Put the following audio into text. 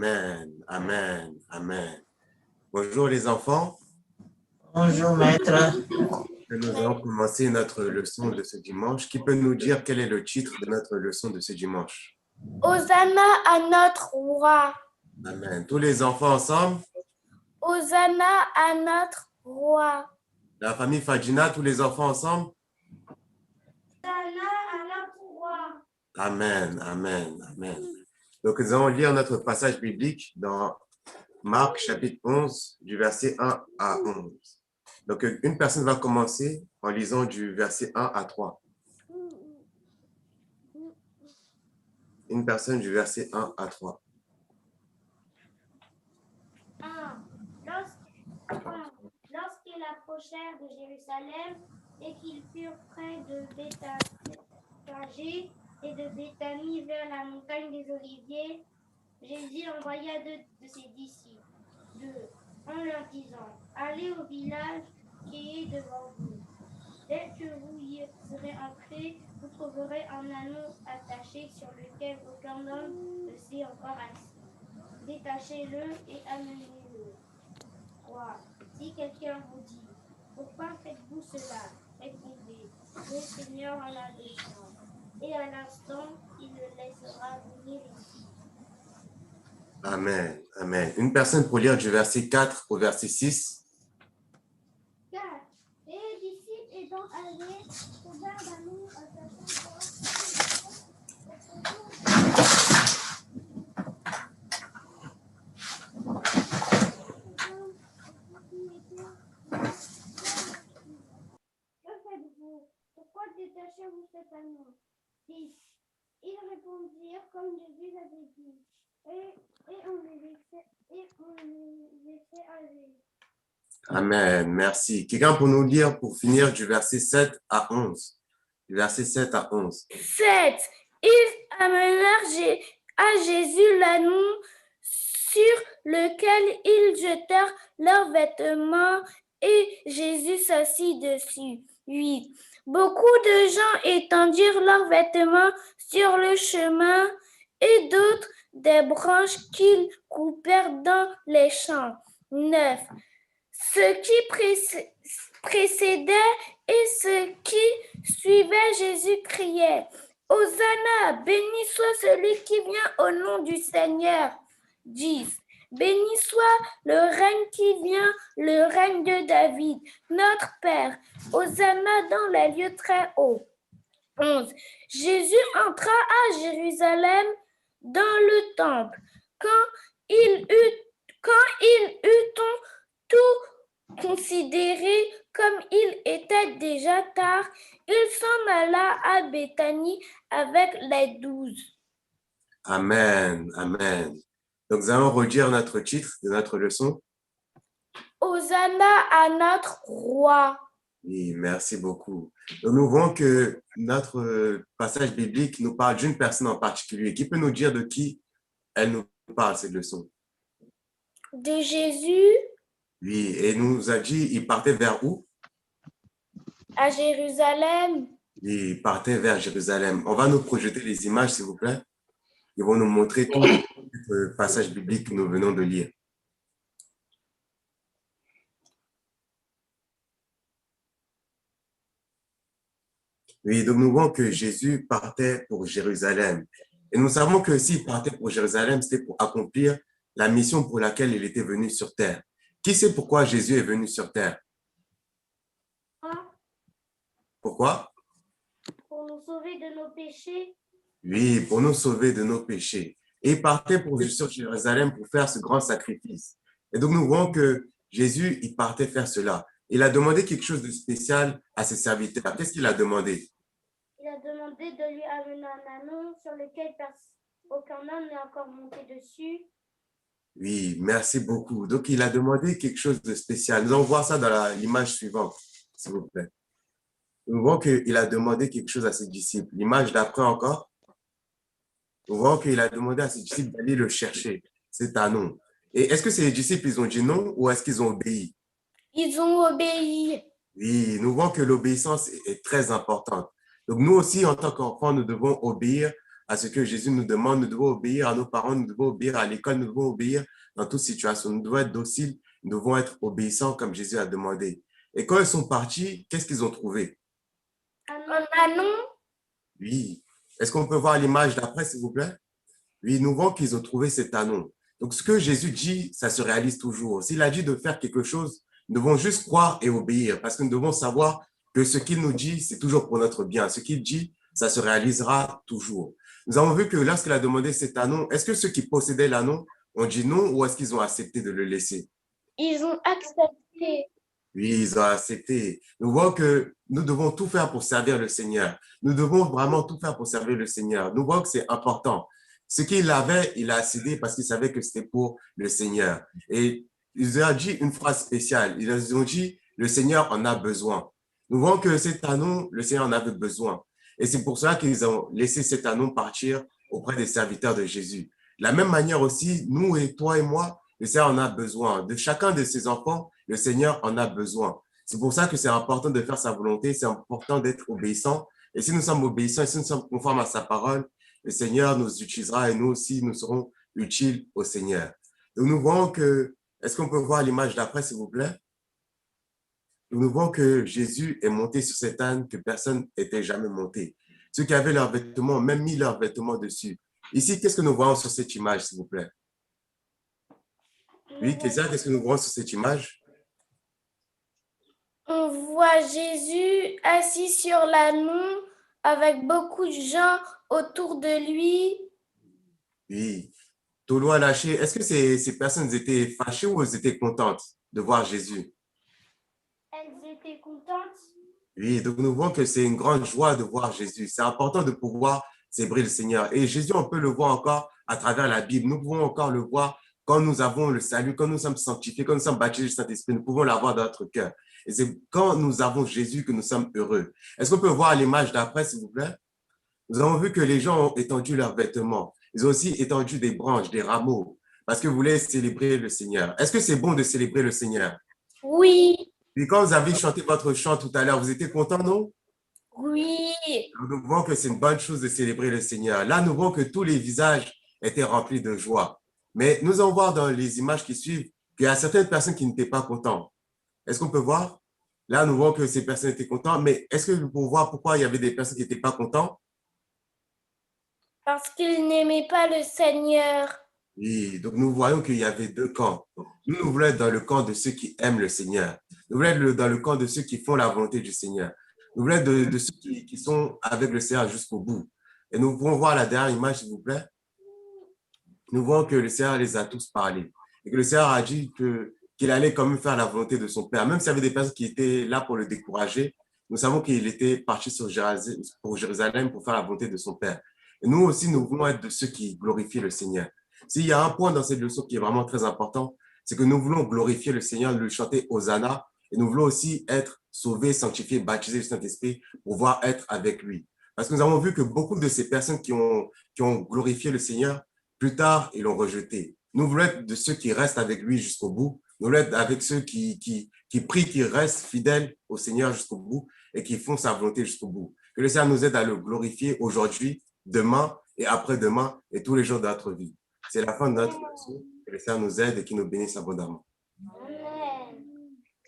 Amen, amen, amen. Bonjour les enfants. Bonjour maître. Nous allons commencer notre leçon de ce dimanche. Qui peut nous dire quel est le titre de notre leçon de ce dimanche? Hosanna à notre roi. Amen. Tous les enfants ensemble? Hosanna à notre roi. La famille Fadjina, tous les enfants ensemble? Hosanna à notre roi. Amen, amen, amen. Donc nous allons lire notre passage biblique dans Marc chapitre 11, du verset 1 à 11. Donc une personne va commencer en lisant du verset 1 à 3. Une personne du verset 1 à 3. 1. Lorsqu'ils approchèrent de Jérusalem et qu'ils furent près de Bethphagée et de Béthanie vers la montagne des Oliviers, Jésus envoya 2 de ses disciples, en leur disant: Allez au village qui est devant vous. Dès que vous y serez entrés, vous trouverez un anneau attaché sur lequel aucun homme ne s'est encore assis. Détachez-le et amenez-le. 3. Si quelqu'un vous dit: Pourquoi faites-vous cela? Répondez: Le Seigneur en a besoin. Et à l'instant, il le laissera venir ici. Amen, amen. Une personne pour lire du verset 4 au verset 6. 4. Et les disciples étant allés, trouvèrent l'anneau attaché Que faites-vous? Pourquoi détachez-vous cet anneau? 6. Ils répondirent comme Jésus l'avait dit, et on les laissait aller. Amen, merci. Quelqu'un pour nous lire pour finir du verset 7 à 11. Du verset 7 à 11. 7. Ils amenèrent à Jésus l'anneau sur lequel ils jetèrent leurs vêtements et Jésus s'assit dessus. 8. Beaucoup de gens étendirent leurs vêtements sur le chemin et d'autres des branches qu'ils coupèrent dans les champs. 9. Ce qui précédait et ce qui suivait Jésus criait: Hosanna, béni soit celui qui vient au nom du Seigneur. 10. Béni soit le règne qui vient, le règne de David, notre Père. Hosanna dans les lieux très hauts. 11. Jésus entra à Jérusalem dans le temple. Quand il eut tout considéré comme il était déjà tard, il s'en alla à Béthanie avec les 12. Amen, amen. Donc nous allons redire notre titre de notre leçon. Hosanna à notre roi. Oui, merci beaucoup. Donc, nous voyons que notre passage biblique nous parle d'une personne en particulier. Qui peut nous dire de qui elle nous parle, cette leçon? De Jésus. Oui, et nous a dit, il partait vers où? À Jérusalem. Oui, il partait vers Jérusalem. On va nous projeter les images, s'il vous plaît. Ils vont nous montrer tout le passage biblique que nous venons de lire. Oui, donc nous voyons que Jésus partait pour Jérusalem. Et nous savons que s'il partait pour Jérusalem, c'était pour accomplir la mission pour laquelle il était venu sur terre. Qui sait pourquoi Jésus est venu sur terre? Pourquoi? Pour nous sauver de nos péchés. Oui, pour nous sauver de nos péchés. Et il partait sur Jérusalem pour faire ce grand sacrifice. Et donc nous voyons que Jésus, il partait faire cela. Il a demandé quelque chose de spécial à ses serviteurs. Qu'est-ce qu'il a demandé? Il a demandé de lui amener un anneau sur lequel aucun homme n'est encore monté dessus. Oui, merci beaucoup. Donc, il a demandé quelque chose de spécial. Nous allons voir ça dans l'image suivante, s'il vous plaît. Nous voyons qu'il a demandé quelque chose à ses disciples. L'image d'après encore, nous voyons qu'il a demandé à ses disciples d'aller le chercher, cet anneau. Et est-ce que ces disciples, ils ont dit non ou est-ce qu'ils ont obéi? Ils ont obéi. Oui, nous voyons que l'obéissance est très importante. Donc, nous aussi, en tant qu'enfants, nous devons obéir à ce que Jésus nous demande. Nous devons obéir à nos parents, nous devons obéir à l'école, nous devons obéir dans toute situation. Nous devons être dociles, nous devons être obéissants comme Jésus a demandé. Et quand ils sont partis, qu'est-ce qu'ils ont trouvé? Un anon. Oui. Est-ce qu'on peut voir l'image d'après, s'il vous plaît? Oui, nous voyons qu'ils ont trouvé cet anon. Donc, ce que Jésus dit, ça se réalise toujours. S'il a dit de faire quelque chose, nous devons juste croire et obéir parce que nous devons savoir que ce qu'il nous dit, c'est toujours pour notre bien. Ce qu'il dit, ça se réalisera toujours. Nous avons vu que lorsqu'il a demandé cet anon, est-ce que ceux qui possédaient l'anon ont dit non ou est-ce qu'ils ont accepté de le laisser? Ils ont accepté. Oui, ils ont accepté. Nous voyons que nous devons tout faire pour servir le Seigneur. Nous devons vraiment tout faire pour servir le Seigneur. Nous voyons que c'est important. Ce qu'il avait, il a cédé parce qu'il savait que c'était pour le Seigneur. Et ils ont dit une phrase spéciale. Ils ont dit, le Seigneur en a besoin. Nous voyons que cet anon, le Seigneur en avait besoin. Et c'est pour cela qu'ils ont laissé cet anon partir auprès des serviteurs de Jésus. De la même manière aussi, nous et toi et moi, le Seigneur en a besoin. De chacun de ses enfants, le Seigneur en a besoin. C'est pour ça que c'est important de faire sa volonté, c'est important d'être obéissant. Et si nous sommes obéissants et si nous sommes conformes à sa parole, le Seigneur nous utilisera et nous aussi, nous serons utiles au Seigneur. Donc, nous voyons que, est-ce qu'on peut voir l'image d'après, s'il vous plaît? Nous voyons que Jésus est monté sur cet âne que personne n'était jamais monté. Ceux qui avaient leurs vêtements ont même mis leurs vêtements dessus. Ici, qu'est-ce que nous voyons sur cette image, s'il vous plaît? Oui, qu'est-ce que nous voyons sur cette image? On voit Jésus assis sur l'anon avec beaucoup de gens autour de lui. Oui. Tolo a lâché. Est-ce que ces personnes étaient fâchées ou elles étaient contentes de voir Jésus? Elles étaient contentes. Oui, donc nous voyons que c'est une grande joie de voir Jésus. C'est important de pouvoir célébrer le Seigneur. Et Jésus, on peut le voir encore à travers la Bible. Nous pouvons encore le voir quand nous avons le salut, quand nous sommes sanctifiés, quand nous sommes baptisés du Saint-Esprit. Nous pouvons l'avoir dans notre cœur. Et c'est quand nous avons Jésus que nous sommes heureux. Est-ce qu'on peut voir l'image d'après, s'il vous plaît? Nous avons vu que les gens ont étendu leurs vêtements. Ils ont aussi étendu des branches, des rameaux, parce que vous voulez célébrer le Seigneur. Est-ce que c'est bon de célébrer le Seigneur? Oui. Et quand vous avez chanté votre chant tout à l'heure, vous étiez content, non? Oui. Nous voyons que c'est une bonne chose de célébrer le Seigneur. Là, nous voyons que tous les visages étaient remplis de joie. Mais nous allons voir dans les images qui suivent qu'il y a certaines personnes qui n'étaient pas contentes. Est-ce qu'on peut voir? Là, nous voyons que ces personnes étaient contentes, mais est-ce que vous pouvez voir pourquoi il y avait des personnes qui n'étaient pas contentes? Parce qu'ils n'aimaient pas le Seigneur. Oui, donc nous voyons qu'il y avait deux camps. Nous voulons être dans le camp de ceux qui aiment le Seigneur. Nous voulons être dans le camp de ceux qui font la volonté du Seigneur. Nous voulons être de ceux qui sont avec le Seigneur jusqu'au bout. Et nous pouvons voir la dernière image, s'il vous plaît. Nous voyons que le Seigneur les a tous parlé. Et que le Seigneur a dit qu'il allait quand même faire la volonté de son Père. Même s'il y avait des personnes qui étaient là pour le décourager, nous savons qu'il était parti pour Jérusalem pour faire la volonté de son Père. Et nous aussi, nous voulons être de ceux qui glorifient le Seigneur. S'il y a un point dans cette leçon qui est vraiment très important, c'est que nous voulons glorifier le Seigneur, le chanter Hosanna, et nous voulons aussi être sauvés, sanctifiés, baptisés du Saint-Esprit pour pouvoir être avec lui. Parce que nous avons vu que beaucoup de ces personnes qui ont glorifié le Seigneur, plus tard, ils l'ont rejeté. Nous voulons être de ceux qui restent avec lui jusqu'au bout. Nous voulons être avec ceux qui prient, qui restent fidèles au Seigneur jusqu'au bout et qui font sa volonté jusqu'au bout. Que le Seigneur nous aide à le glorifier aujourd'hui, demain et après-demain et tous les jours de notre vie. C'est la fin de notre leçon. Que le Seigneur nous aide et qu'il nous bénisse abondamment.